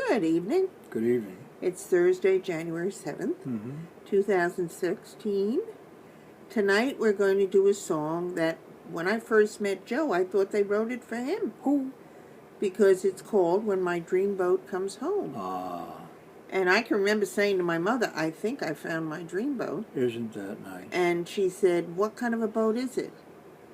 Good evening. Good evening. It's Thursday, January 7th, 2016. Tonight we're going to do a song that when I first met Joe, I thought they wrote it for him. Who? Because it's called When My Dreamboat Comes Home. And I can remember saying to my mother, I think I found my dreamboat. Isn't that nice? And she said, what kind of a boat is it?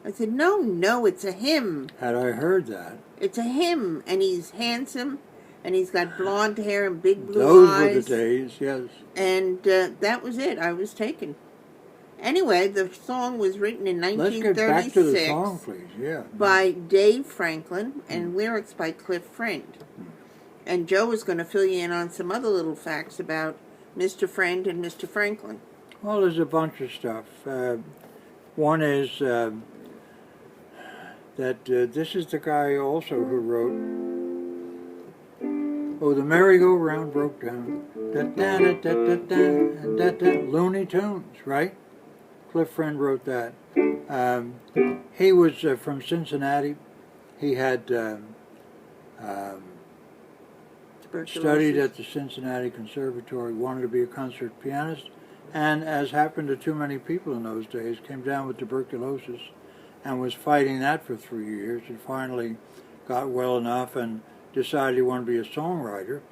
I said, no, it's a him. Had I heard that? It's a him, and he's handsome, and he's got blonde hair and big blue eyes. Those were the days, yes. And that was it. I was taken. Anyway, the song was written in 1936. Let's get back to the song, please. Yeah. By Dave Franklin and lyrics by Cliff Friend. And Joe was going to fill you in on some other little facts about Mr. Friend and Mr. Franklin. Well, there's a bunch of stuff. One is that this is the guy also who wrote, "Oh, the merry-go-round broke down." Looney Tunes, right? Cliff Friend wrote that. He was from Cincinnati. He had studied at the Cincinnati Conservatory, wanted to be a concert pianist, and as happened to too many people in those days, came down with tuberculosis and was fighting that for 3 years, and finally got well enough and decided he wanted to be a songwriter.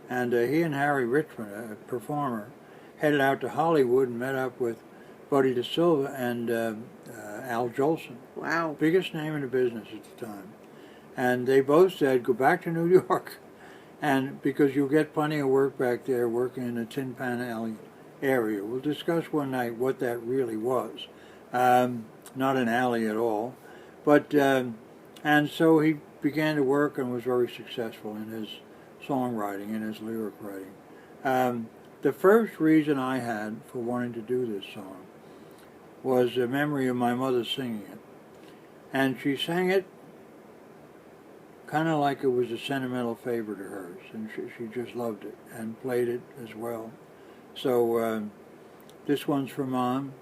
And he and Harry Richmond, a performer, headed out to Hollywood and met up with Buddy DeSilva and Al Jolson. Wow. Biggest name in the business at the time. And they both said, go back to New York, and because you'll get plenty of work back there working in the Tin Pan Alley area. We'll discuss one night what that really was. Not an alley at all. But, and so he began to work and was very successful in his songwriting and his lyric writing. The first reason I had for wanting to do this song was a memory of my mother singing it. And she sang it kind of like it was a sentimental favorite of hers, and she just loved it and played it as well. So this one's for Mom,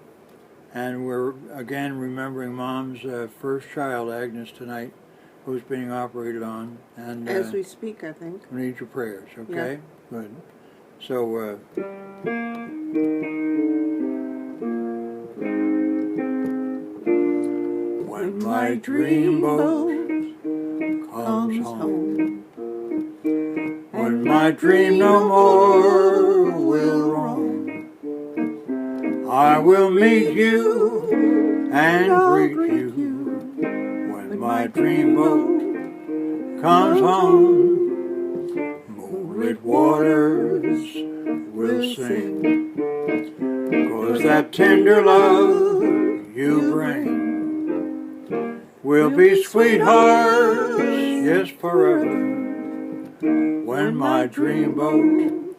and we're again remembering Mom's first child, Agnes, tonight, who's being operated on. And as we speak, I think. We need your prayers, okay? Yeah. Good. So, when my dreamboat comes home, when my dream no more will roam, I will meet you and greet you when my dreamboat comes home. Moonlit waters will sing, 'cause that tender love you bring will be sweethearts, yes, forever, when my dreamboat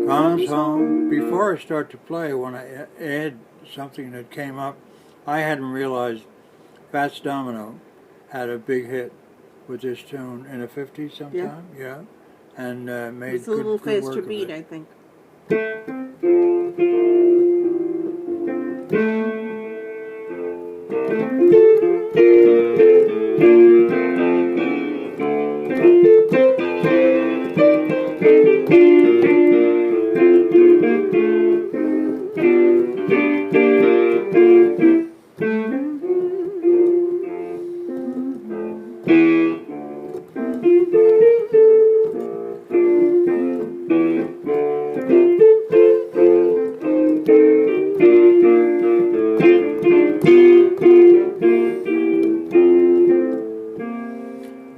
comes home. Before I start to play, I want to add something that came up. I hadn't realized Fats Domino had a big hit with this tune in the 50s sometime, yeah. And made it's a little good faster work beat, of it. I think.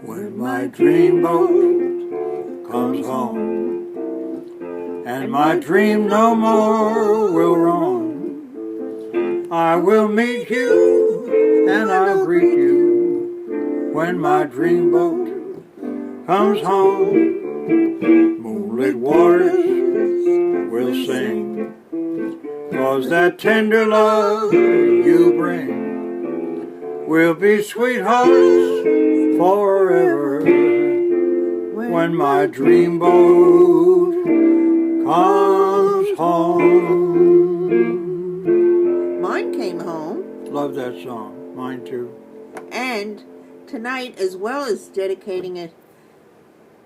When my dreamboat comes home, and my dream no more will roam, I will meet you and I'll greet you when my dreamboat comes home. Moonlit waters will sing, 'cause that tender love you bring will be sweethearts forever when my dreamboat comes home. Mine came home. Love that song. Mine too. And tonight, as well as dedicating it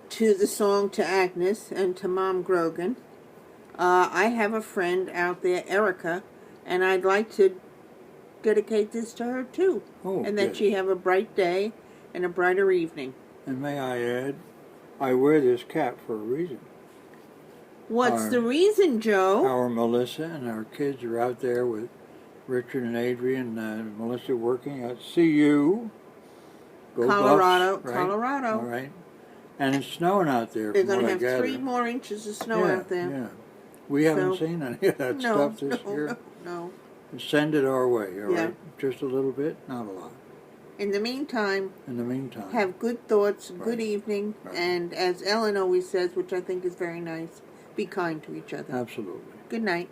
to the song to Agnes and to Mom Grogan. I have a friend out there, Erica, and I'd like to dedicate this to her too. Oh, and that yes. she have a bright day and a brighter evening. And may I add, I wear this cap for a reason. What's the reason, Joe? Our Melissa and our kids are out there with Richard and Adrian, Melissa working at CU. Go Colorado, Buffs, right? Colorado. All right. And it's snowing out there. They're going to have 3 more inches of snow out there. Yeah. We haven't seen any of that stuff this year. No. Send it our way, all Yeah. right? Just a little bit, not a lot. In the meantime, have good thoughts, good evening, Right. and as Ellen always says, which I think is very nice, be kind to each other. Absolutely. Good night.